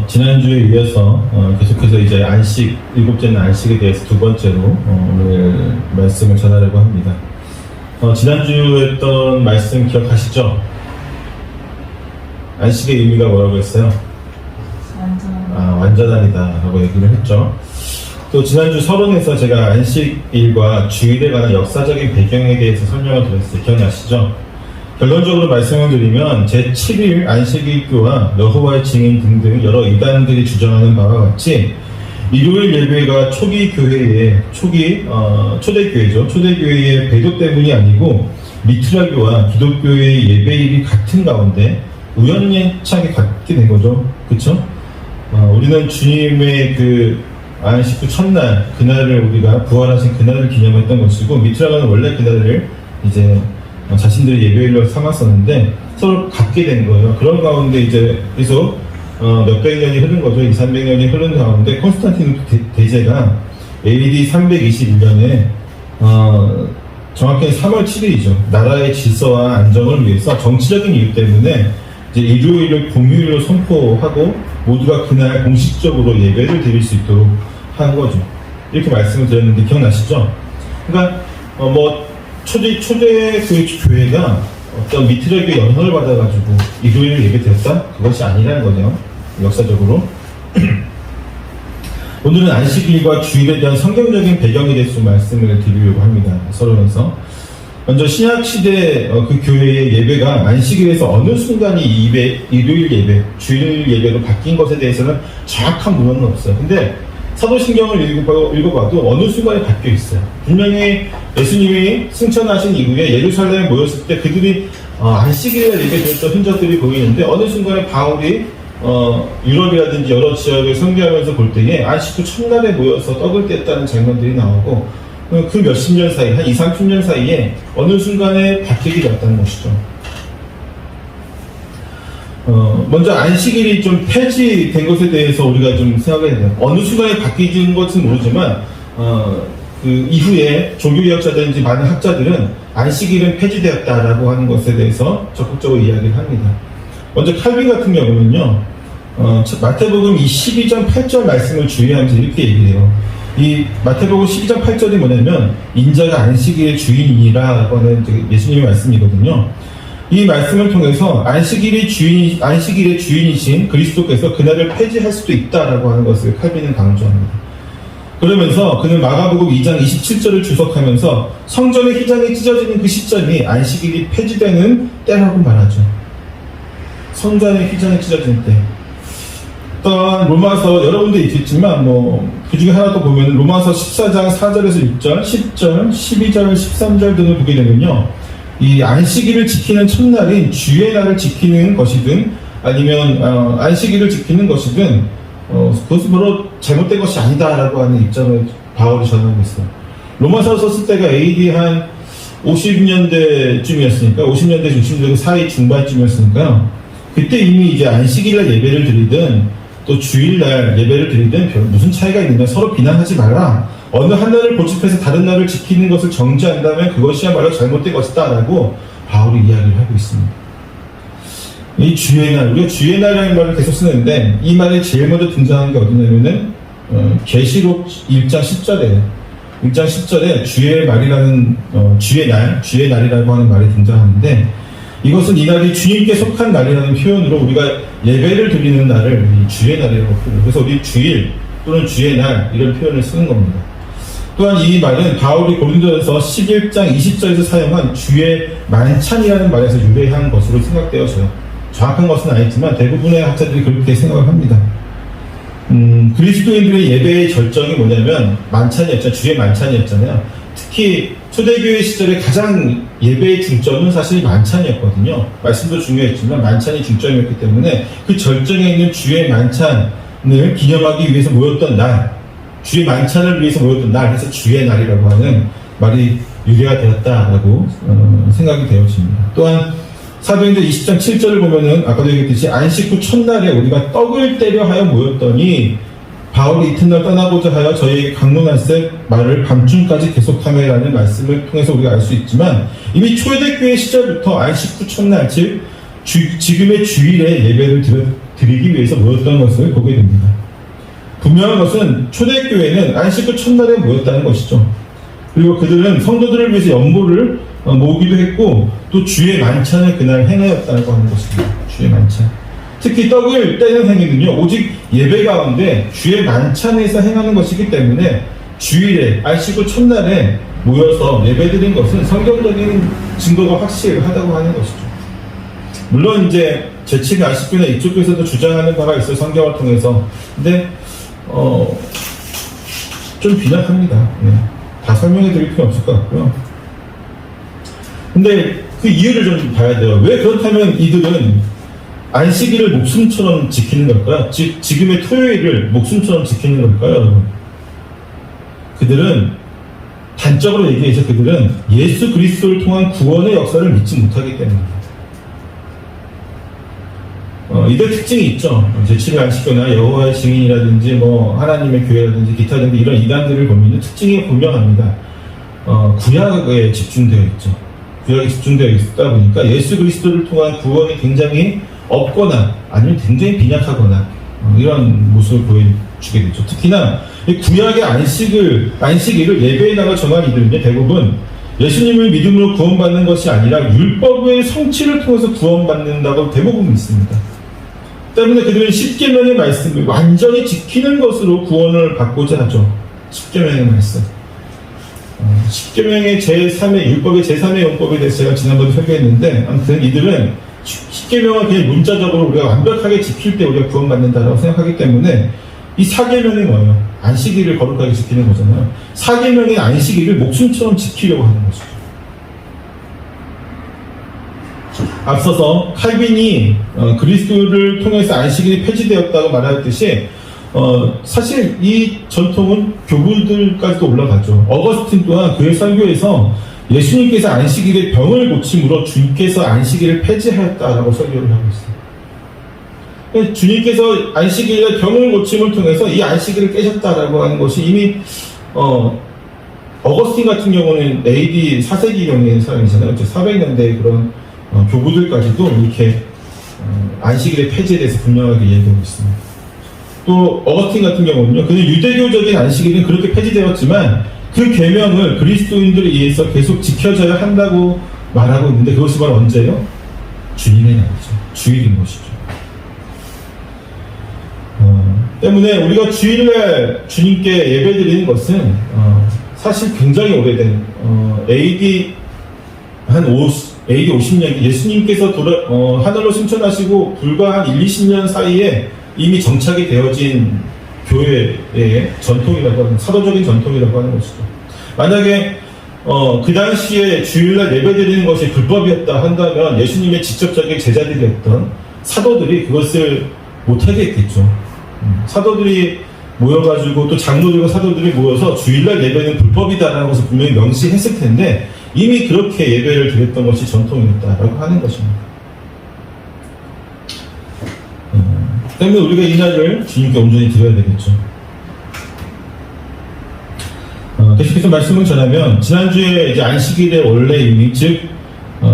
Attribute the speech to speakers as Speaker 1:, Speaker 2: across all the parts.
Speaker 1: 지난주에 이어서 계속해서 이제 안식, 일곱째는 안식에 대해서 두 번째로 오늘 말씀을 전하려고 합니다. 지난주에 했던 말씀 기억하시죠? 안식의 의미가 뭐라고 했어요? 완전하니다 라고 얘기를 했죠. 또 지난주 서론에서 제가 안식일과 주일에 관한 역사적인 배경에 대해서 설명을 드렸어요. 기억나시죠? 결론적으로 말씀을 드리면 제7일 안식일교와 여호와의 증인 등등 여러 이단들이 주장하는 바와 같이 일요일 예배가 초기 교회의 초대교회죠. 초대교회의 배도 때문이 아니고 미트라교와 기독교의 예배일이 같은 가운데 우연찮게 같게 된 거죠. 그렇죠? 우리는 주님의 그 안식 후 첫날 그날을 우리가 부활하신 그날을 기념했던 것이고 미트라교는 원래 그날을 이제 자신들의 예배일로 삼았었는데 서로 같게 된 거예요. 그런 가운데 이제 계속 몇백 년이 흐른 거죠. 200~300년이 흐른 가운데 콘스탄티누스 대제가 AD 321년에 정확히는 3월 7일이죠. 나라의 질서와 안정을 위해서 정치적인 이유 때문에 이제 일요일을 공휴일로 선포하고 모두가 그날 공식적으로 예배를 드릴 수 있도록 한 거죠. 이렇게 말씀을 드렸는데 기억나시죠? 그러니까 초대 그 교회가 어떤 미트라교의 영향을 받아가지고 일요일 예배 드렸다? 그것이 아니라는 거죠. 역사적으로. 오늘은 안식일과 주일에 대한 성경적인 배경에 대해서 말씀을 드리려고 합니다. 서론에서. 먼저 신약시대 그 교회의 예배가 안식일에서 어느 순간이 일요일 예배, 주일 예배로 바뀐 것에 대해서는 정확한 문헌은 없어요. 근데 사도신경을 읽어봐도 어느 순간에 바뀌어 있어요. 분명히 예수님이 승천하신 이후에 예루살렘에 모였을 때 그들이 안식일에 예배 드렸던 흔적들이 보이는데 어느 순간에 바울이 유럽이라든지 여러 지역을 선교하면서 볼 때에 안식 후 첫날에 모여서 떡을 뗐다는 장면들이 나오고 그 몇십 년 사이, 한 20~30년 사이에 어느 순간에 바뀌게 되었다는 것이죠. 먼저 안식일이 좀 폐지된 것에 대해서 우리가 좀 생각해야 돼요. 어느 순간에 바뀌는 것은 모르지만 그 이후에 종교개혁자든지 많은 학자들은 안식일은 폐지되었다라고 하는 것에 대해서 적극적으로 이야기를 합니다. 먼저 칼빈 같은 경우는요, 마태복음 이 12장 8절 말씀을 주의하면서 이렇게 얘기해요. 이 마태복음 12장 8절이 뭐냐면 인자가 안식일의 주인이라고 하는 예수님의 말씀이거든요. 이 말씀을 통해서 안식일의 주인이신 그리스도께서 그날을 폐지할 수도 있다라고 하는 것을 칼빈은 강조합니다. 그러면서 그는 마가복음 2장 27절을 주석하면서 성전의 휘장이 찢어지는 그 시점이 안식일이 폐지되는 때라고 말하죠. 성전의 휘장이 찢어지는 때. 또한 로마서 여러 군데 있겠지만 그 중에 하나 또 보면 로마서 14장 4절에서 6절, 10절, 12절, 13절 등을 보게 되면요. 이 안식일을 지키는 첫날인 주의 날을 지키는 것이든 아니면 안식일을 지키는 것이든 그것은 바로 잘못된 것이 아니다라고 하는 입장을 바울이 전하고 있어요. 로마서 썼을 때가 AD 한 50년대쯤이었으니까 50년대 중심되고 사이 중반쯤이었으니까 그때 이미 이제 안식일날 예배를 드리든 또 주일날 예배를 드리든 별 무슨 차이가 있느냐, 서로 비난하지 말라. 어느 한 날을 고집해서 다른 날을 지키는 것을 정지한다면 그것이야말로 잘못된 것이다 라고 바울이 이야기를 하고 있습니다. 이 주의 날, 우리가 주의 날이라는 말을 계속 쓰는데 이 말이 제일 먼저 등장한 게 어디냐면은 계시록 1장 10절에 1장 10절에 주의 말이라는 주의 날이라고 하는 말이 등장하는데 이것은 이 날이 주님께 속한 날이라는 표현으로 우리가 예배를 드리는 날을 이 주의 날이라고 표현해요. 그래서 우리 주일 또는 주의 날 이런 표현을 쓰는 겁니다. 또한 이 말은 바울이 고린도전서 11장 20절에서 사용한 주의 만찬이라는 말에서 유래한 것으로 생각되어져요. 정확한 것은 아니지만 대부분의 학자들이 그렇게 생각을 합니다. 그리스도인들의 예배의 절정이 뭐냐면 만찬이었잖아요. 주의 만찬이었잖아요. 특히 초대교회 시절에 가장 예배의 중점은 사실 만찬이었거든요. 말씀도 중요했지만 만찬이 중점이었기 때문에 그 절정에 있는 주의 만찬을 기념하기 위해서 모였던 날, 주의 만찬을 위해서 모였던 날, 그래서 주의 날이라고 하는 말이 유래가 되었다라고 생각이 되어집니다. 또한 사도행전 20장 7절을 보면은 아까도 얘기했듯이 안식 후 첫날에 우리가 떡을 떼려 하여 모였더니 바울이 이튿날 떠나고자 하여 저희에게 강론할세 말을 밤중까지 계속하매라는 말씀을 통해서 우리가 알 수 있지만 이미 초대교회 시절부터 안식 후 첫날, 즉 지금의 주일에 예배를 드리기 위해서 모였던 것을 보게 됩니다. 분명한 것은 초대교회는 안식 후 첫날에 모였다는 것이죠. 그리고 그들은 성도들을 위해서 연보를 모으기도 했고 또 주의 만찬을 그날 행하였다고 하는 것입니다. 주의 만찬. 특히 떡을 떼는 행위는요, 오직 예배 가운데 주의 만찬에서 행하는 것이기 때문에 주일에 안식 후 첫날에 모여서 예배드린 것은 성경적인 증거가 확실하다고 하는 것이죠. 물론 이제 제7의 안식교나 이쪽에서도 주장하는 바가 있어요. 성경을 통해서. 근데 좀 빈약합니다. 네. 다 설명해 드릴 필요 없을 것 같고요. 근데 그 이유를 좀 봐야 돼요. 왜 그렇다면 이들은 안식일을 목숨처럼 지키는 걸까요? 즉 지금의 토요일을 목숨처럼 지키는 걸까요, 여러분? 그들은 단적으로 얘기해서 그들은 예수 그리스도를 통한 구원의 역사를 믿지 못하기 때문입니다. 이들 특징이 있죠. 제7의 안식교나 여호와의 증인이라든지 뭐 하나님의 교회라든지 기타 등등 이런 이단들을 보면 특징이 분명합니다. 구약에 집중되어 있죠. 구약에 집중되어 있다 보니까 예수 그리스도를 통한 구원이 굉장히 없거나 아니면 굉장히 빈약하거나 이런 모습을 보여주게 되죠. 특히나 구약의 안식일을 예배에 나가 전한 이들은요, 대부분 예수님을 믿음으로 구원받는 것이 아니라 율법의 성취를 통해서 구원받는다고 대부분 믿습니다. 때문에 그들은 십계명의 말씀을 완전히 지키는 것으로 구원을 받고자 하죠. 십계명의 말씀. 십계명의 제3의 율법의 제3의 율법에 대해서 제가 지난번에 설교했는데, 아무튼 이들은 십계명을 그냥 문자적으로 우리가 완벽하게 지킬 때 우리가 구원받는다라고 생각하기 때문에 이 사계명이 뭐예요? 안식일을 거룩하게 지키는 거잖아요. 사계명의 안식일을 목숨처럼 지키려고 하는 것이죠. 앞서서 칼빈이 그리스도를 통해서 안식일이 폐지되었다고 말하였듯이 사실 이 전통은 교부들까지도 올라가죠. 어거스틴 또한 그의 설교에서 예수님께서 안식일에 병을 고침으로 주님께서 안식일을 폐지하였다라고 설교를 하고 있어요. 주님께서 안식일에 병을 고침을 통해서 이 안식일을 깨셨다라고 하는 것이 이미 어거스틴 같은 경우는 AD 4세기경의 사람이잖아요. 400년대 그런 교부들까지도 이렇게 안식일의 폐지에 대해서 분명하게 얘기하고 있습니다. 또 어거스틴 같은 경우는요, 그는 유대교적인 안식일은 그렇게 폐지되었지만 그 계명을 그리스도인들에 의해서 계속 지켜져야 한다고 말하고 있는데 그것이 바로 언제요? 주님의 날이죠. 주일인 것이죠. 때문에 우리가 주일날 주님께 예배드리는 것은 사실 굉장히 오래된 AD 50년 예수님께서 하늘로 승천하시고 불과 한 20년 사이에 이미 정착이 되어진 교회의 전통이라고 하는, 사도적인 전통이라고 하는 것이죠. 만약에 그 당시에 주일날 예배드리는 것이 불법이었다 한다면 예수님의 직접적인 제자들이었던 사도들이 그것을 못하게 했겠죠. 사도들이 모여가지고 또 장로들과 사도들이 모여서 주일날 예배는 불법이다라는 것을 분명히 명시했을 텐데 이미 그렇게 예배를 드렸던 것이 전통이었다라고 하는 것입니다. 때문에 우리가 이 날을 주님께 온전히 드려야 되겠죠. 계속해서 말씀을 전하면 지난주에 이제 안식일의 원래 의미, 즉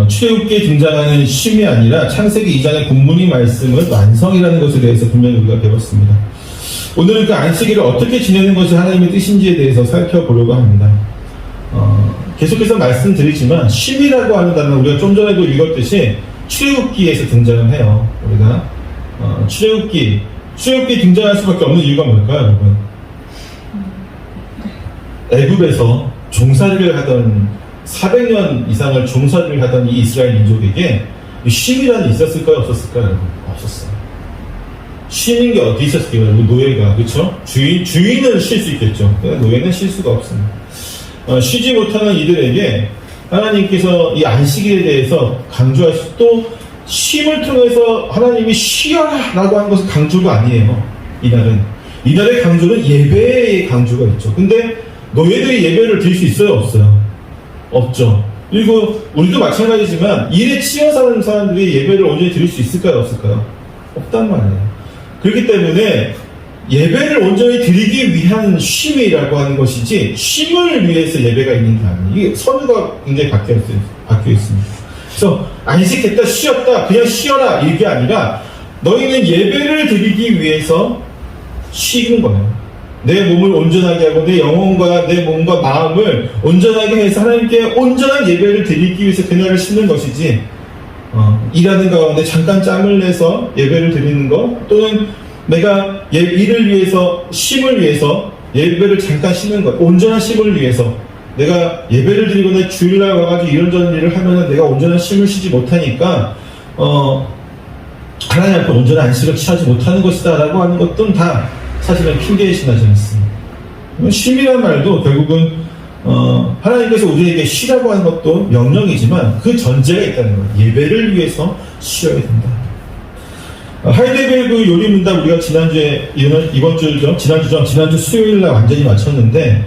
Speaker 1: 출애굽기에 등장하는 쉼이 아니라 창세기 2장의 본문의 말씀은 완성이라는 것에 대해서 분명히 우리가 배웠습니다. 오늘은 그 안식일을 어떻게 지내는 것이 하나님의 뜻인지에 대해서 살펴보려고 합니다. 계속해서 말씀드리지만 쉼이라고 하는 단어는 우리가 좀 전에도 읽었듯이 출애굽기에서 등장을 해요. 우리가 출애굽기 등장할 수밖에 없는 이유가 뭘까요, 여러분? 애굽에서 종살이를 하던 400년 이상을 종살이를 하던 이 이스라엘 민족에게 쉼이라는 게 있었을까요, 없었을까요, 여러분? 없었어요. 쉬는 게 어디 있었을까요, 여러분? 노예가, 그렇죠? 주인은 쉴 수 있겠죠. 노예는 쉴 수가 없습니다. 쉬지 못하는 이들에게 하나님께서 이 안식일에 대해서 강조하시고 또 쉼을 통해서 하나님이 쉬어라 라고 하는 것은 강조가 아니에요. 이날의 강조는 예배의 강조가 있죠. 근데 노예들이 예배를 드릴 수 있어요, 없어요? 없죠. 그리고 우리도 마찬가지지만 일에 치여 사는 사람들이 예배를 온전히 드릴 수 있을까요, 없을까요? 없단 말이에요. 그렇기 때문에 예배를 온전히 드리기 위한 쉼이라고 하는 것이지 쉼을 위해서 예배가 있는 게 아니에요. 이게 선우가 굉장히 바뀌어 있습니다. 그래서 안식했다, 쉬었다, 그냥 쉬어라 이게 아니라 너희는 예배를 드리기 위해서 쉬는 거예요. 내 몸을 온전하게 하고 내 영혼과 내 몸과 마음을 온전하게 해서 하나님께 온전한 예배를 드리기 위해서 그날을 쉬는 것이지, 일하는 가운데 잠깐 짬을 내서 예배를 드리는 것, 또는 내가 일을 위해서, 쉼을 위해서 예배를 잠깐 쉬는 것, 온전한 쉼을 위해서 내가 예배를 드리거나 주일날 와가지고 이런저런 일을 하면은 내가 온전한 쉼을 쉬지 못하니까 하나님 앞에 온전한 안식을 취하지 못하는 것이다 라고 하는 것들은 다 사실은 핑계에 지나지 않습니다. 쉼이란 말도 결국은 하나님께서 우리에게 쉬라고 하는 것도 명령이지만 그 전제가 있다는 거예요. 예배를 위해서 쉬어야 된다. 하이델베르그 요리문답 우리가 지난주 수요일날 완전히 마쳤는데,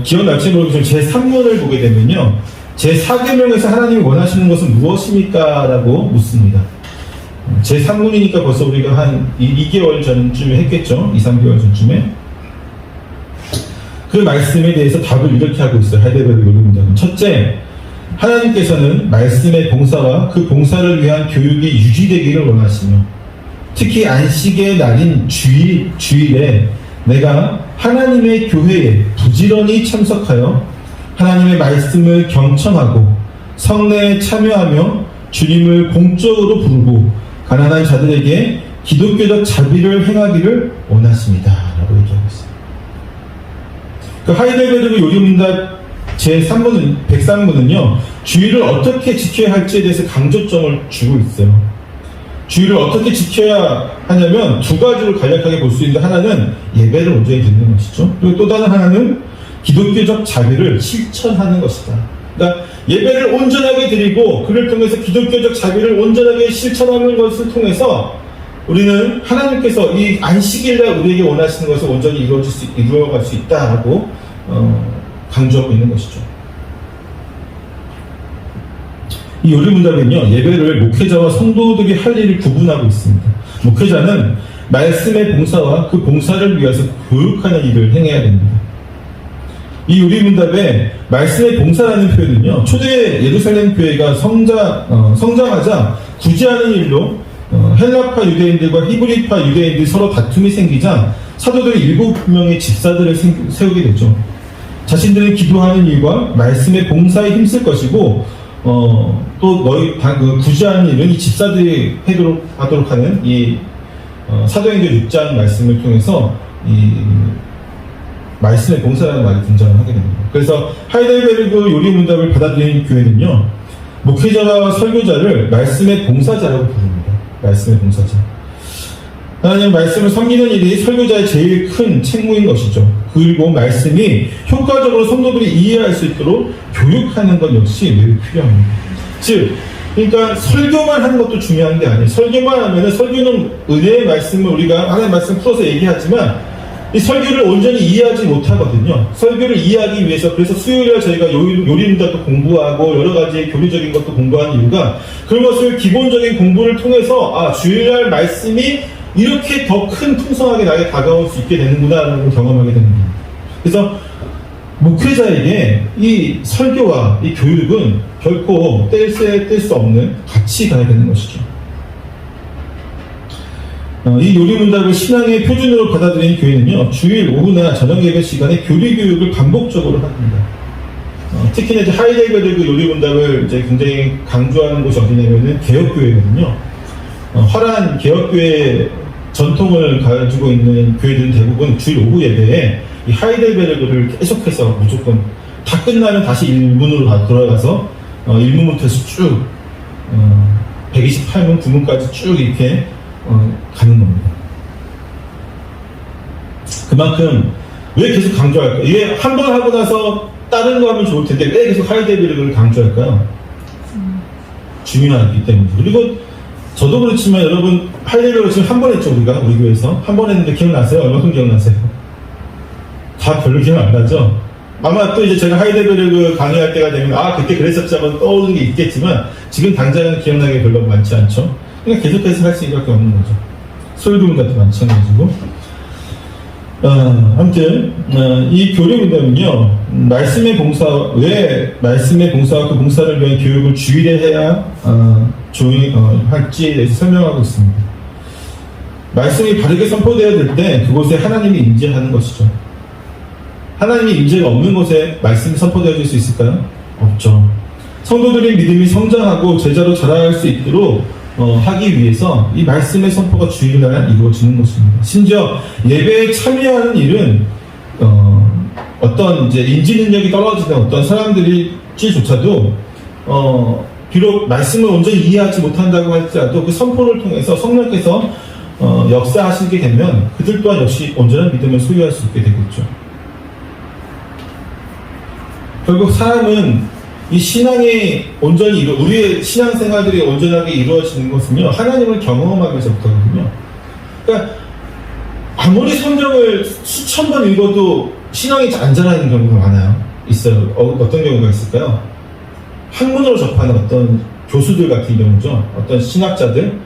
Speaker 1: 기억날지 모르겠지만 제3문을 보게 되면요, 제4계명에서 하나님이 원하시는 것은 무엇입니까? 라고 묻습니다. 제3문이니까 벌써 우리가 한 2개월 전쯤에 했겠죠? 2, 3개월 전쯤에. 그 말씀에 대해서 답을 이렇게 하고 있어요. 하이델베르그 요리문답은. 첫째, 하나님께서는 말씀의 봉사와 그 봉사를 위한 교육이 유지되기를 원하시며, 특히 안식의 날인 주일에 내가 하나님의 교회에 부지런히 참석하여 하나님의 말씀을 경청하고 성례에 참여하며 주님을 공적으로 부르고 가난한 자들에게 기독교적 자비를 행하기를 원하십니다. 라고 얘기하고 있어요. 그 하이델베르그 요리문답 제3문은, 103문은요, 주의를 어떻게 지켜야 할지에 대해서 강조점을 주고 있어요. 주의를 어떻게 지켜야 하냐면 두 가지로 간략하게 볼 수 있는데, 하나는 예배를 온전히 드리는 것이죠. 그리고 또 다른 하나는 기독교적 자비를 실천하는 것이다. 그러니까 예배를 온전하게 드리고 그를 통해서 기독교적 자비를 온전하게 실천하는 것을 통해서 우리는 하나님께서 이 안식일날 우리에게 원하시는 것을 온전히 이루어갈 수 있다라고 강조하고 있는 것이죠. 이 요리문답은요, 예배를 목회자와 성도들이 할 일을 구분하고 있습니다. 목회자는 말씀의 봉사와 그 봉사를 위해서 교육하는 일을 행해야 됩니다. 이 요리문답에 말씀의 봉사라는 표현은요, 초대 예루살렘 교회가 성장하자 구제하는 일로 헬라파 유대인들과 히브리파 유대인들이 서로 다툼이 생기자 사도들이 7명의 집사들을 세우게 되죠. 자신들은 기도하는 일과 말씀의 봉사에 힘쓸 것이고, 또 너희 그 구제하는 일은 이 집사들이 하도록 하는 이 사도행전 6장 말씀을 통해서 이 말씀의 봉사라는 말이 등장을 하게 됩니다. 그래서 하이델베르그 요리문답을 받아들이는 교회는요, 목회자와 설교자를 말씀의 봉사자라고 부릅니다. 말씀의 봉사자. 하나님 말씀을 섬기는 일이 설교자의 제일 큰 책무인 것이죠. 그리고 말씀이 효과적으로 성도들이 이해할 수 있도록 교육하는 것 역시 매우 필요합니다. 즉, 그러니까 설교만 하는 것도 중요한 게 아니에요. 설교만 하면은, 설교는 은혜의 말씀을 우리가 하나님의 말씀 풀어서 얘기하지만 이 설교를 온전히 이해하지 못하거든요. 설교를 이해하기 위해서, 그래서 수요일에 저희가 요리문답도 공부하고 여러 가지 교리적인 것도 공부하는 이유가, 그런 것을 기본적인 공부를 통해서 주일날 말씀이 이렇게 더 큰 풍성하게 나에게 다가올 수 있게 되는구나라는 걸 경험하게 됩니다. 그래서 목회자에게 이 설교와 이 교육은 결코 뗄 수 없는 같이 가야 되는 것이죠. 이 요리문답을 신앙의 표준으로 받아들이는 교회는요, 주일 오후나 저녁 예배 시간에 교리 교육을 반복적으로 합니다. 특히나 이제 하이델베르그 요리문답을 이제 굉장히 강조하는 곳이 어디냐면은 개혁교회거든요. 화려한 개혁교회 전통을 가지고 있는 교회들은 대부분 주일 오후 예배에 이 하이델베르그를 계속해서 무조건 다 끝나면 다시 일문으로 돌아가서 1문부터 쭉 128문, 9문까지 쭉 이렇게 가는 겁니다. 그만큼 왜 계속 강조할까요? 이게 한 번 하고 나서 다른 거 하면 좋을 텐데 왜 계속 하이델베르그를 강조할까요? 중요하기 때문에. 그리고 저도 그렇지만 여러분, 하이델베르그 지금 한 번 했죠, 우리가 우리 교회에서 한 번 했는데 기억나세요? 얼마큼 기억나세요? 다 별로 기억 안 나죠? 아마 또 이제 제가 하이델베르그 강의할 때가 되면 그때 그랬었지 하면 떠오르는 게 있겠지만 지금 당장은 기억나기 별로 많지 않죠. 그냥 계속해서 할 수 있는 밖에 없는 거죠. 소유도문 같은 마찬가지고. 아무튼 이 교리문답은요, 말씀의 봉사, 왜 말씀의 봉사와 그 봉사를 위한 교육을 주일에 해야 할지에 대해서 설명하고 있습니다. 말씀이 바르게 선포되어야 될 때 그곳에 하나님이 임재하는 것이죠. 하나님의 임재가 없는 곳에 말씀이 선포되어질 수 있을까요? 없죠. 성도들의 믿음이 성장하고 제자로 자라날 수 있도록 하기 위해서 이 말씀의 선포가 주일날 이루어지는 것입니다. 심지어 예배에 참여하는 일은 어떤 이제 인지 능력이 떨어지는 어떤 사람들일지조차도 비록 말씀을 온전히 이해하지 못한다고 할지라도 그 선포를 통해서 성령께서 역사하시게 되면 그들 또한 역시 온전한 믿음을 소유할 수 있게 되겠죠. 결국 사람은 이 신앙이 온전히 우리의 신앙생활들이 온전하게 이루어지는 것은요, 하나님을 경험하면서부터거든요. 그러니까 아무리 성경을 수천 번 읽어도 신앙이 안 자라는 경우가 많아요. 있어요. 어떤 경우가 있을까요? 학문으로 접하는 어떤 교수들 같은 경우죠. 어떤 신학자들.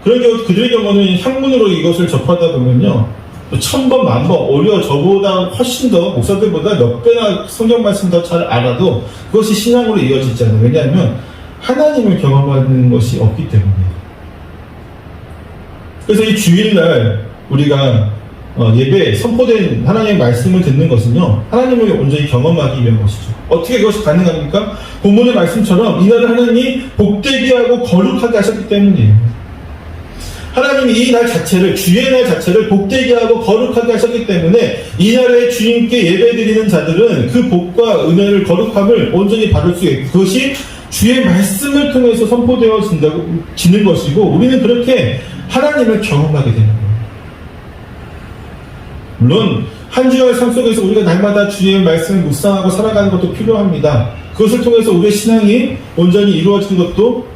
Speaker 1: 그런 경우, 그들의 경우는 학문으로 이것을 접하다 보면요, 1000번, 10,000번, 오히려 저보다 훨씬 더, 목사들보다 몇 배나 성경 말씀 더 잘 알아도 그것이 신앙으로 이어지지 않아요. 왜냐하면 하나님을 경험하는 것이 없기 때문이에요. 그래서 이 주일날 우리가 예배에 선포된 하나님의 말씀을 듣는 것은요, 하나님을 온전히 경험하기 위한 것이죠. 어떻게 그것이 가능합니까? 본문의 말씀처럼 이날을 하나님이 복되게 하고 거룩하게 하셨기 때문이에요. 하나님이 이 날 자체를, 주의 날 자체를 복되게 하고 거룩하게 하셨기 때문에 이날에 주님께 예배드리는 자들은 그 복과 은혜를, 거룩함을 온전히 받을 수 있고, 그것이 주의 말씀을 통해서 선포되어지는 것이고, 우리는 그렇게 하나님을 경험하게 되는 거예요. 물론 한 주의 삶 속에서 우리가 날마다 주의 말씀을 묵상하고 살아가는 것도 필요합니다. 그것을 통해서 우리의 신앙이 온전히 이루어지는 것도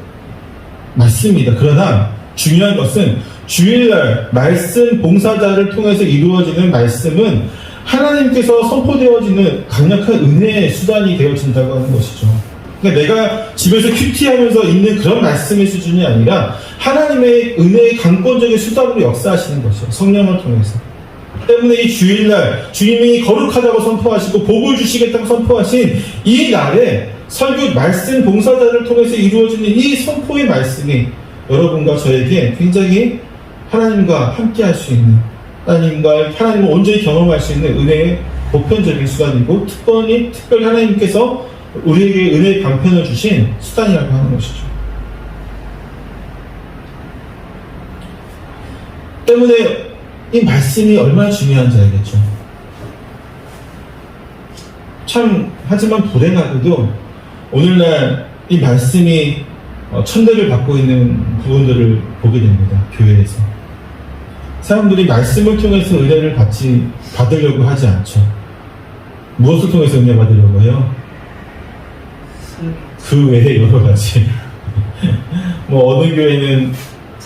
Speaker 1: 맞습니다. 그러나 중요한 것은 주일날 말씀 봉사자를 통해서 이루어지는 말씀은 하나님께서 선포되어지는 강력한 은혜의 수단이 되어진다고 하는 것이죠. 그러니까 내가 집에서 큐티하면서 있는 그런 말씀의 수준이 아니라 하나님의 은혜의 강권적인 수단으로 역사하시는 것이죠. 성령을 통해서. 때문에 이 주일날 주님이 거룩하다고 선포하시고 복을 주시겠다고 선포하신 이 날에 설교 말씀 봉사자를 통해서 이루어지는 이 선포의 말씀이 여러분과 저에게 굉장히 하나님과 함께 할 수 있는, 하나님을 온전히 경험할 수 있는 은혜의 보편적인 수단이고, 특별히 하나님께서 우리에게 은혜의 방편을 주신 수단이라고 하는 것이죠. 때문에 이 말씀이 얼마나 중요한지 알겠죠. 하지만 불행하게도 오늘날 이 말씀이 천대를 받고 있는 부분들을 보게 됩니다. 교회에서. 사람들이 말씀을 통해서 은혜를 받으려고 하지 않죠. 무엇을 통해서 은혜 받으려고 해요? 그 외에 여러 가지. 어느 교회는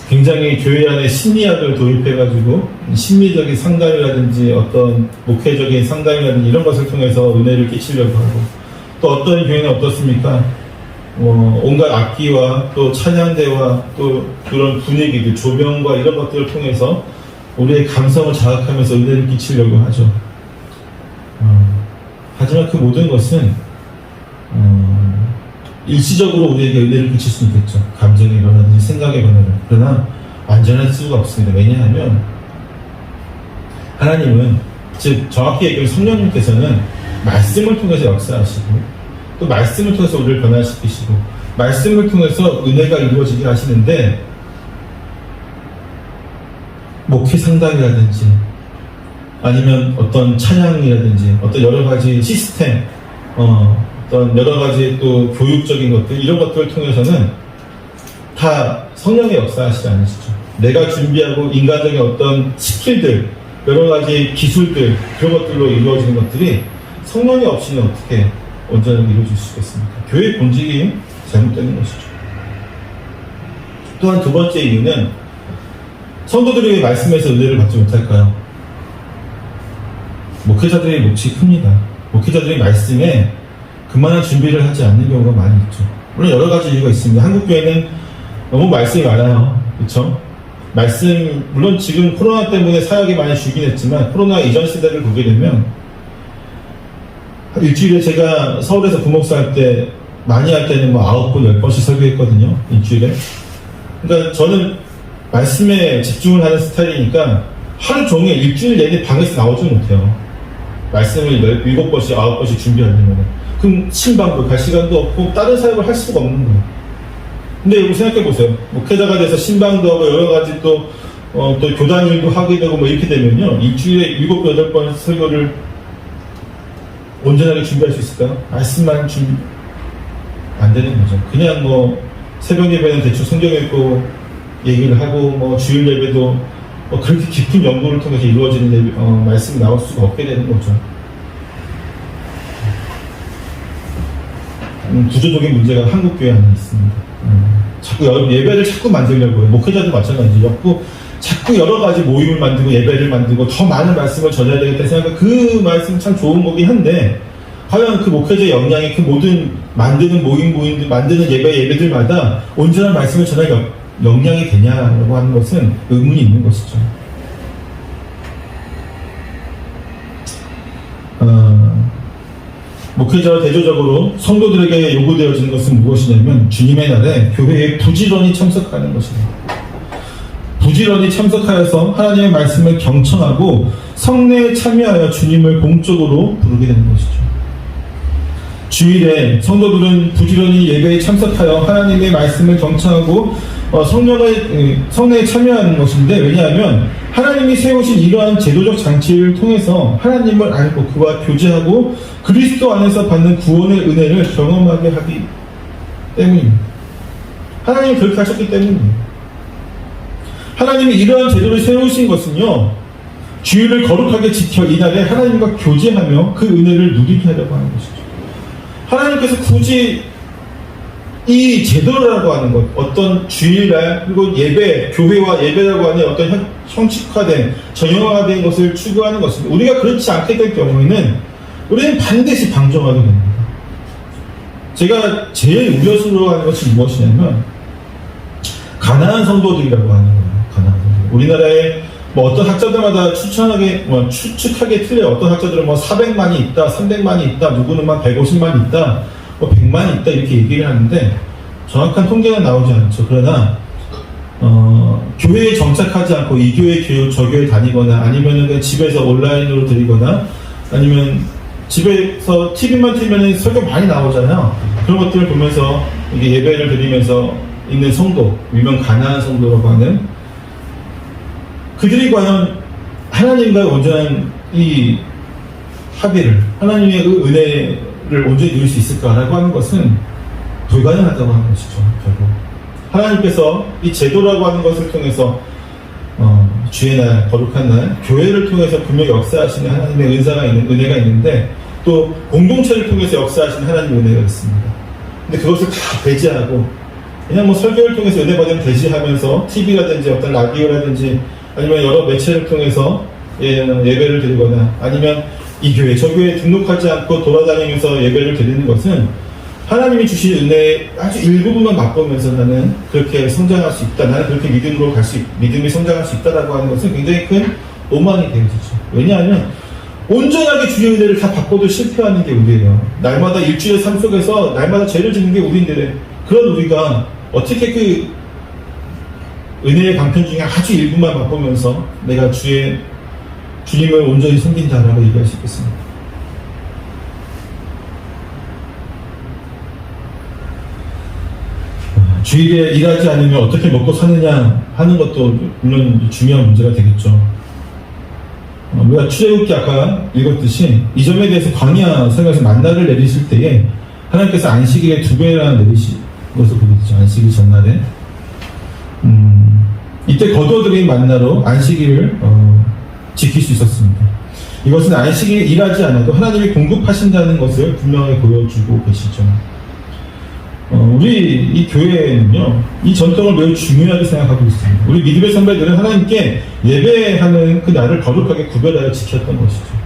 Speaker 1: 굉장히 교회 안에 심리학을 도입해가지고 심리적인 상담이라든지 어떤 목회적인 상담이라든지 이런 것을 통해서 은혜를 끼치려고 하고, 또 어떤 교회는 어떻습니까? 온갖 악기와 또 찬양대와 또 그런 분위기들, 조명과 이런 것들을 통해서 우리의 감성을 자극하면서 은혜를 끼치려고 하죠. 하지만 그 모든 것은 일시적으로 우리에게 은혜를 끼칠 수 있겠죠. 감정의 변화든지 생각의 변화든. 그러나 완전할 수가 없습니다. 왜냐하면 하나님은, 즉 정확히 얘기하면 성령님께서는 말씀을 통해서 역사하시고, 또 말씀을 통해서 우리를 변화시키시고, 말씀을 통해서 은혜가 이루어지게 하시는데, 목회 상담이라든지 아니면 어떤 찬양이라든지 어떤 여러 가지 시스템, 어떤 여러 가지 또 교육적인 것들, 이런 것들을 통해서는 다 성령의 역사하시지 않으시죠. 내가 준비하고 인간적인 어떤 스킬들, 여러 가지 기술들, 그런 것들로 이루어지는 것들이 성령이 없이는 어떻게 온전하게 이루어질 수 있겠습니까? 교회의 본질이 잘못되는 것이죠. 또한 두 번째 이유는, 성도들이 왜 말씀에서 은혜를 받지 못할까요? 목회자들의 몫이 큽니다. 목회자들이 말씀에 그만한 준비를 하지 않는 경우가 많이 있죠. 물론 여러 가지 이유가 있습니다. 한국 교회는 너무 말씀이 많아요. 그렇죠? 말씀, 물론 지금 코로나 때문에 사역이 많이 줄긴 했지만, 코로나 이전 시대를 보게 되면 일주일에 제가 서울에서 부목사 할 때, 많이 할 때는 9번, 10번씩 설교했거든요. 일주일에. 그러니까 저는 말씀에 집중을 하는 스타일이니까 하루 종일 일주일 내내 방에서 나오지 못해요. 말씀을 7번씩, 9번씩 준비하려면. 그럼 신방도 갈 시간도 없고 다른 사역을 할 수가 없는 거예요. 근데 이거 생각해보세요. 목회자가 돼서 신방도 하고 여러 가지 또 교단 일도 하게 되고 뭐 이렇게 되면요. 일주일에 7, 8번 설교를 온전하게 준비할 수 있을까요? 말씀만 준비 안 되는 거죠. 그냥 뭐 새벽 예배는 대충 성경 읽고 얘기를 하고 뭐 주일 예배도 그렇게 깊은 연구를 통해서 이루어지는 말씀이 나올 수가 없게 되는 거죠. 구조적인 문제가 한국 교회 안에 있습니다. 자꾸 예배를 자꾸 만들려고 해요. 목회자도 마찬가지였고 자꾸 여러 가지 모임을 만들고 예배를 만들고 더 많은 말씀을 전해야 되겠다는 생각은 그 말씀 참 좋은 거긴 한데 과연 그 목회자의 역량이 그 모든 만드는 모임들 만드는 예배들마다 온전한 말씀을 전할 역량이 되냐라고 하는 것은 의문이 있는 것이죠. 목회자와 대조적으로 성도들에게 요구되어지는 것은 무엇이냐면 주님의 날에 교회에 부지런히 참석하는 것입니다. 부지런히 참석하여서 하나님의 말씀을 경청하고 성례에 참여하여 주님을 공적으로 부르게 되는 것이죠. 주일에 성도들은 부지런히 예배에 참석하여 하나님의 말씀을 경청하고 성례에 참여하는 것인데 왜냐하면 하나님이 세우신 이러한 제도적 장치를 통해서 하나님을 알고 그와 교제하고 그리스도 안에서 받는 구원의 은혜를 경험하게 하기 때문입니다. 하나님이 그렇게 하셨기 때문입니다. 하나님이 이러한 제도를 세우신 것은요 주일을 거룩하게 지켜 이날에 하나님과 교제하며 그 은혜를 누리게 하려고 하는 것이죠. 하나님께서 굳이 이 제도라고 하는 것, 어떤 주일날, 그리고 예배, 교회와 예배라고 하는 어떤 형식화된, 정형화된 것을 추구하는 것입니다. 우리가 그렇지 않게 될 경우에는 우리는 반드시 방종하게 됩니다. 제가 제일 우려스러워하는 것이 무엇이냐면, 가난한 성도들이라고 하는 거예요. 가난한 성도들. 우리나라에 뭐 어떤 학자들마다 추측하게 틀려요. 어떤 학자들은 뭐 400만이 있다, 300만이 있다, 누구는 막 150만이 있다, 뭐 100만이 있다 이렇게 얘기를 하는데 정확한 통계는 나오지 않죠. 그러나 교회에 정착하지 않고 이 교회 저 교회 다니거나 아니면은 그냥 집에서 온라인으로 드리거나 아니면 집에서 TV만 틀면은 설교 많이 나오잖아요. 그런 것들을 보면서 이게 예배를 드리면서 있는 성도, 일명 가난한 성도라고 하는 그들이 과연 하나님과의 온전한 이 합의를 하나님의 그 은혜를 온전히 누릴 수 있을까라고 하는 것은 불가능하다고 하는 것이죠. 결국 하나님께서 이 제도라고 하는 것을 통해서 주의 날, 거룩한 날, 교회를 통해서 분명히 역사하시는 하나님의 은혜가 있는데 또 공동체를 통해서 역사하시는 하나님의 은혜가 있습니다. 근데 그것을 다 배제하고 그냥 뭐 설교를 통해서 은혜 받으면 되지하면서 TV라든지 어떤 라디오라든지 아니면 여러 매체를 통해서 예배를 드리거나 아니면 이 교회, 저 교회에 등록하지 않고 돌아다니면서 예배를 드리는 것은 하나님이 주신 은혜의 아주 일부분만 맛보면서 나는 그렇게 성장할 수 있다, 나는 그렇게 믿음이 성장할 수 있다라고 하는 것은 굉장히 큰 오만이 되어지죠. 왜냐하면 온전하게 주의 은혜를 다 받고도 실패하는 게 우리예요. 날마다 일주일의 삶 속에서 날마다 죄를 짓는 게 우리인데 그런 우리가 어떻게 그 은혜의 방편 중에 아주 일부만 맛보면서 내가 주님을 온전히 섬긴다라고 얘기할 수 있겠습니다. 주일에 일하지 않으면 어떻게 먹고 사느냐 하는 것도 물론 중요한 문제가 되겠죠. 우리가 출애굽기 아까 읽었듯이 이 점에 대해서 광야 생활에서 만나를 내리실 때에 하나님께서 안식일에 2배나 내리신 것을 보게 되죠. 안식일 전날에 이때 거두어들인 만나로 안식일을 지킬 수 있었습니다. 이것은 안식일 일하지 않아도 하나님이 공급하신다는 것을 분명히 보여주고 계시죠. 우리 이 교회는요, 이 전통을 매우 중요하게 생각하고 있습니다. 우리 믿음의 선배들은 하나님께 예배하는 그 날을 거룩하게 구별하여 지켰던 것이죠.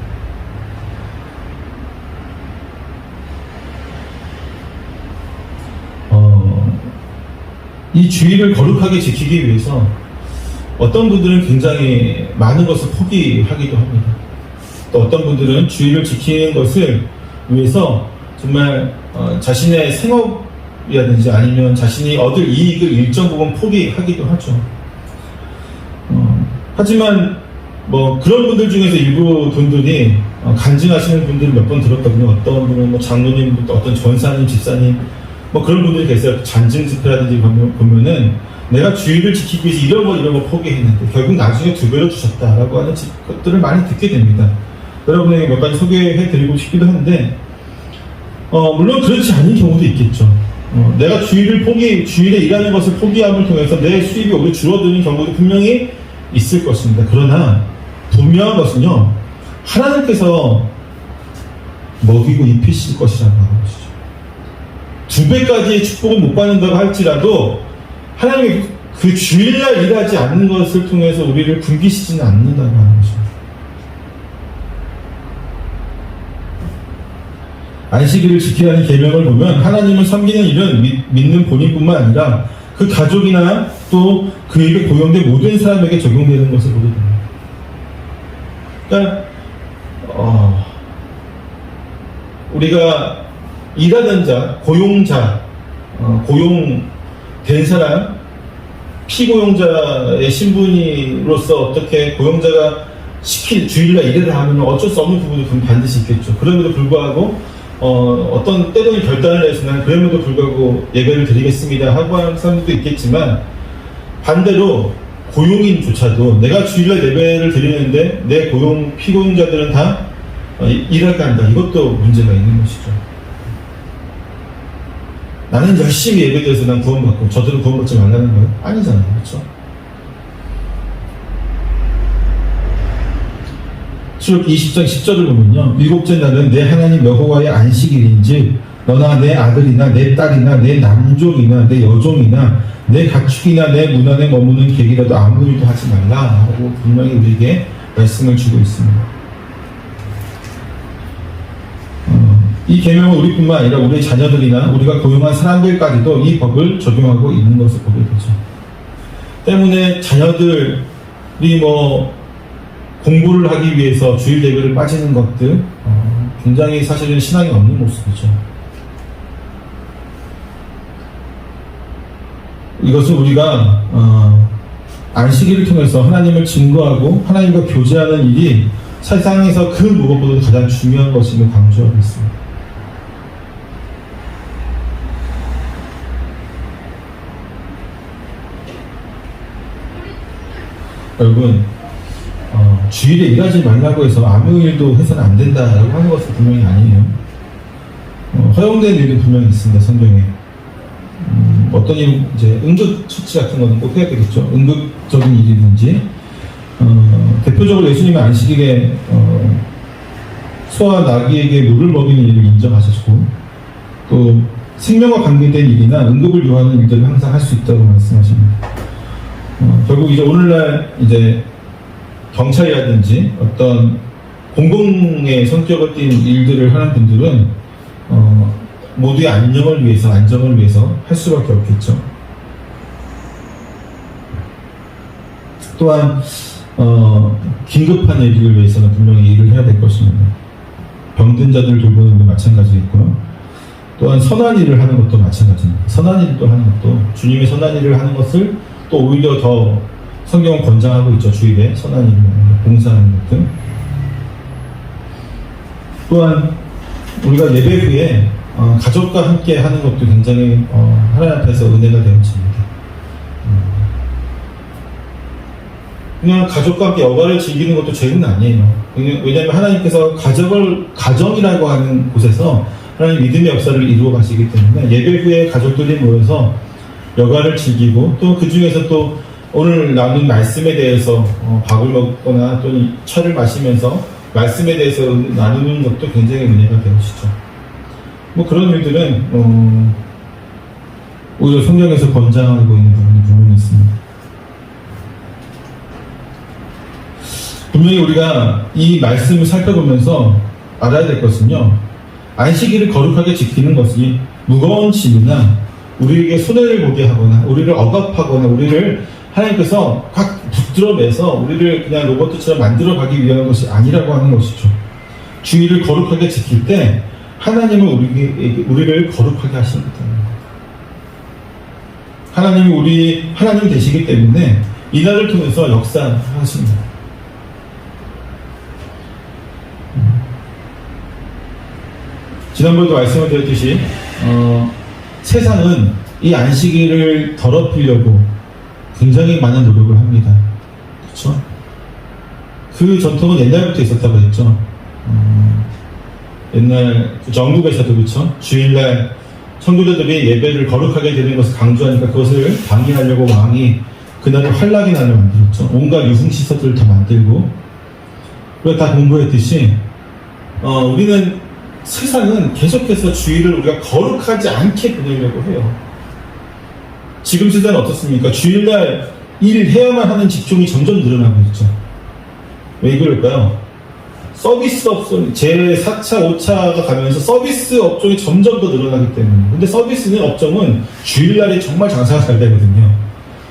Speaker 1: 이 주일을 거룩하게 지키기 위해서 어떤 분들은 굉장히 많은 것을 포기하기도 합니다. 또 어떤 분들은 주일을 지키는 것을 위해서 정말 자신의 생업이라든지 아니면 자신이 얻을 이익을 일정 부분 포기하기도 하죠. 하지만 뭐 그런 분들 중에서 일부 분들이 간증하시는 분들을 몇 번 들었거든요. 어떤 분은 뭐 장로님, 어떤 전사님, 집사님 뭐 그런 분들이 계세요. 잔증 집회라든지 보면은 내가 주의를 지키기 위해서 이런 거 포기했는데 결국 나중에 2배로 주셨다라고 하는 것들을 많이 듣게 됩니다. 여러분에게 몇 가지 소개해드리고 싶기도 한데 물론 그렇지 않은 경우도 있겠죠. 내가 주일에 일하는 것을 포기함을 통해서 내 수입이 오히려 줄어드는 경우도 분명히 있을 것입니다. 그러나 분명한 것은요, 하나님께서 먹이고 입히실 것이라고 하는 것이죠. 2배까지의 축복을 못 받는다고 할지라도 하나님이 그 주일날 일하지 않는 것을 통해서 우리를 굶기시지는 않는다고 하는 것입니다. 안식일을 지키라는 계명을 보면 하나님을 섬기는 일은 믿는 본인뿐만 아니라 그 가족이나 또 그에게 고용된 모든 사람에게 적용되는 것을 보게 됩니다. 그러니까 우리가 일하는 자, 고용자, 고용된 사람, 피고용자의 신분으로서 어떻게 고용자가 주일날 일해라 하면 어쩔 수 없는 부분이 반드시 있겠죠. 그럼에도 불구하고 어떤 때로는 결단을 해서 난 그럼에도 불구하고 예배를 드리겠습니다 하고 하는 사람들도 있겠지만, 반대로 고용인조차도 내가 주일날 예배를 드리는데 내 피고용자들은 다 일하게 한다. 이것도 문제가 있는 것이죠. 나는 열심히 예배드려서 난 구원받고 저들은 구원받지 말라는 거예요? 아니잖아요. 그렇죠? 출애굽기 20장 10절을 보면요, 7째 날은 내 하나님 여호와의 안식일인지 너나 내 아들이나 내 딸이나 내 남종이나 내 여종이나 내 가축이나 내 문 안에 머무는 객이라도 아무 일도 하지 말라 하고 분명히 우리에게 말씀을 주고 있습니다. 이 계명은 우리뿐만 아니라 우리의 자녀들이나 우리가 고용한 사람들까지도 이 법을 적용하고 있는 것을 보게 되죠. 때문에 자녀들이 공부를 하기 위해서 주일 예배를 빠지는 것들, 굉장히 사실은 신앙이 없는 모습이죠. 이것은 우리가 안식일을 통해서 하나님을 증거하고 하나님과 교제하는 일이 세상에서 그 무엇보다 가장 중요한 것임을 강조하고 있습니다. 여러분, 주일에 일하지 말라고 해서 아무 일도 해서는 안 된다라고 하는 것은 분명히 아니에요. 허용된 일도 분명히 있습니다, 성경에. 어떤 일, 이제 응급처치 같은 거는 꼭 해야 되겠죠. 응급적인 일이든지. 대표적으로 예수님은 안식일에 소와 나귀에게 물을 먹이는 일을 인정하셨고, 또 생명과 관계된 일이나 응급을 요하는 일들을 항상 할 수 있다고 말씀하십니다. 결국 이제 오늘날 이제 경찰이라든지 어떤 공공의 성격을 띈 일들을 하는 분들은 모두의 안정을 위해서 할 수밖에 없겠죠. 또한 긴급한 일을 위해서는 분명히 일을 해야 될 것입니다. 병든 자들을 돌보는 것도 마찬가지겠고요. 또한 선한 일을 하는 것도 마찬가지입니다. 선한 일을 또 하는 것도, 주님의 선한 일을 하는 것을 또 오히려 더 성경은 권장하고 있죠. 주일에 선한 일을 봉사하는 것들. 또한 우리가 예배 후에 가족과 함께 하는 것도 굉장히 하나님 앞에서 은혜가 되어집니다. 그냥 가족과 함께 여가를 즐기는 것도 죄는 아니에요. 왜냐하면 하나님께서 가정이라고 하는 곳에서 하나님 믿음의 역사를 이루어 가시기 때문에 예배 후에 가족들이 모여서 여가를 즐기고, 또 그 중에서 또 오늘 나눈 말씀에 대해서 밥을 먹거나 또는 차를 마시면서 말씀에 대해서 나누는 것도 굉장히 은혜가 되시죠. 그런 일들은 오히려 성경에서 권장하고 있는 부분이 분명히 있습니다. 분명히 우리가 이 말씀을 살펴보면서 알아야 될 것은요, 안식일을 거룩하게 지키는 것이 무거운 짐이나 우리에게 손해를 보게 하거나 우리를 억압하거나 우리를 하나님께서 확 붙들어내서 우리를 그냥 로봇처럼 만들어가기 위한 것이 아니라고 하는 것이죠. 주일을 거룩하게 지킬 때 하나님은 우리를 거룩하게 하시는 것 때문입니다. 하나님이 하나님 되시기 때문에 이날을 통해서 역사하십니다. 지난번에도 말씀을 드렸듯이 세상은 이 안식일을 더럽히려고 굉장히 많은 노력을 합니다. 그렇죠? 그 전통은 옛날부터 있었다고 했죠. 옛날 영국에서도 그렇죠. 주일날 성도들이 예배를 거룩하게 드리는 것을 강조하니까 그것을 방해하려고 왕이 그날을 환락의 날로 만들었죠. 온갖 유흥시설들을 다 만들고, 그걸 다 공부했듯이 우리는 세상은 계속해서 주일을 우리가 거룩하지 않게 보내려고 해요. 지금 세상은 어떻습니까? 주일날 일해야만 하는 직종이 점점 늘어나고 있죠. 왜 그럴까요? 서비스 업종, 제4차, 5차가 가면서 서비스 업종이 점점 더 늘어나기 때문에. 근데 서비스 업종은 주일날이 정말 장사가 잘 되거든요.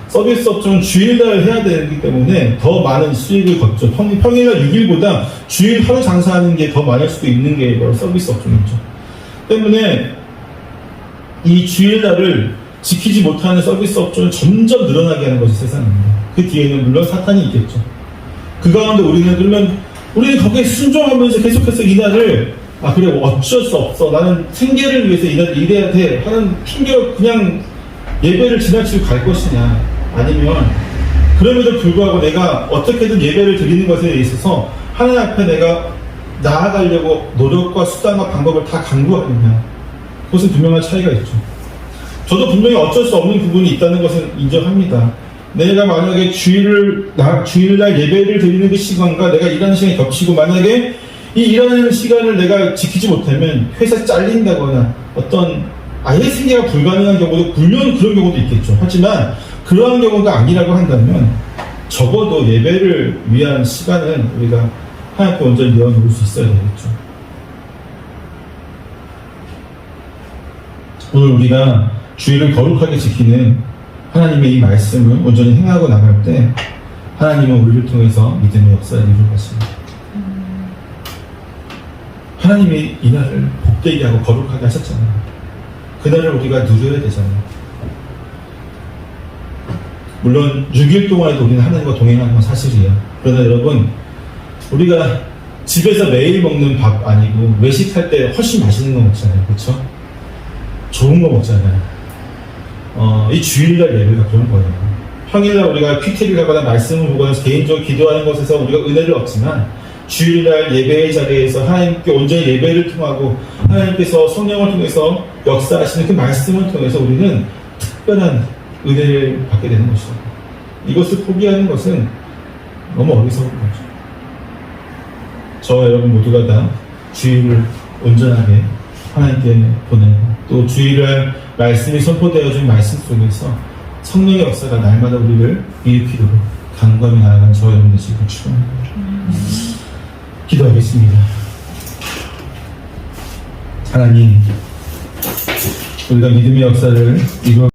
Speaker 1: 서비스 업종은 주일날 해야 되기 때문에 더 많은 수익을 걷죠. 평일날 6일보다 주일 하루 장사하는 게 더 많을 수도 있는 게 바로 서비스 업종이죠. 때문에 이 주일날을 지키지 못하는 서비스 업종은 점점 늘어나게 하는 것이 세상입니다. 그 뒤에는 물론 사탄이 있겠죠. 그 가운데 우리는 거기에 순종하면서 계속해서 이날을 그래 어쩔 수 없어, 나는 생계를 위해서 이날을 일해야 돼 하는 핑계로 그냥 예배를 지나치고 갈 것이냐, 아니면 그럼에도 불구하고 내가 어떻게든 예배를 드리는 것에 있어서 하나님 앞에 내가 나아가려고 노력과 수단과 방법을 다 강구하느냐, 그것은 분명한 차이가 있죠. 저도 분명히 어쩔 수 없는 부분이 있다는 것을 인정합니다. 내가 만약에 주일날 예배를 드리는 그 시간과 내가 일하는 시간이 겹치고, 만약에 이 일하는 시간을 내가 지키지 못하면 회사 잘린다거나 어떤 아예 생계가 불가능한 경우도 물론 그런 경우도 있겠죠. 하지만 그러한 경우가 아니라고 한다면 적어도 예배를 위한 시간은 우리가 하나님 앞에 온전히 내어놓을 수 있어야 되겠죠. 오늘 우리가 주일을 거룩하게 지키는 하나님의 이 말씀을 온전히 행하고 나갈 때 하나님은 우리를 통해서 믿음의 역사를 이룰 것입니다. 하나님이 이 날을 복되게 하고 거룩하게 하셨잖아요. 그날을 우리가 누려야 되잖아요. 물론 6일 동안에도 우리는 하나님과 동행하는 건 사실이에요. 그러나 여러분, 우리가 집에서 매일 먹는 밥 아니고 외식할 때 훨씬 맛있는 거 먹잖아요. 그렇죠? 좋은 거 먹잖아요. 이 주일날 예배가 그런 거예요. 평일날 우리가 퀴티를 하거나 말씀을 보거나 개인적으로 기도하는 것에서 우리가 은혜를 얻지만, 주일날 예배의 자리에서 하나님께 온전히 예배를 통하고 하나님께서 성령을 통해서 역사하시는 그 말씀을 통해서 우리는 특별한 은혜를 받게 되는 것이죠. 이것을 포기하는 것은 너무 어리석은 거죠. 저와 여러분 모두가 다 주일을 온전하게 하나님께 보내고, 또 주일날 말씀이 선포되어진 말씀 속에서 성령의 역사가 날마다 우리를 일으키도록 간구하며 나아가는 저와 여러분 되시길 축원합니다. 기도하겠습니다. 하나님, 우리가 믿음의 역사를 이루어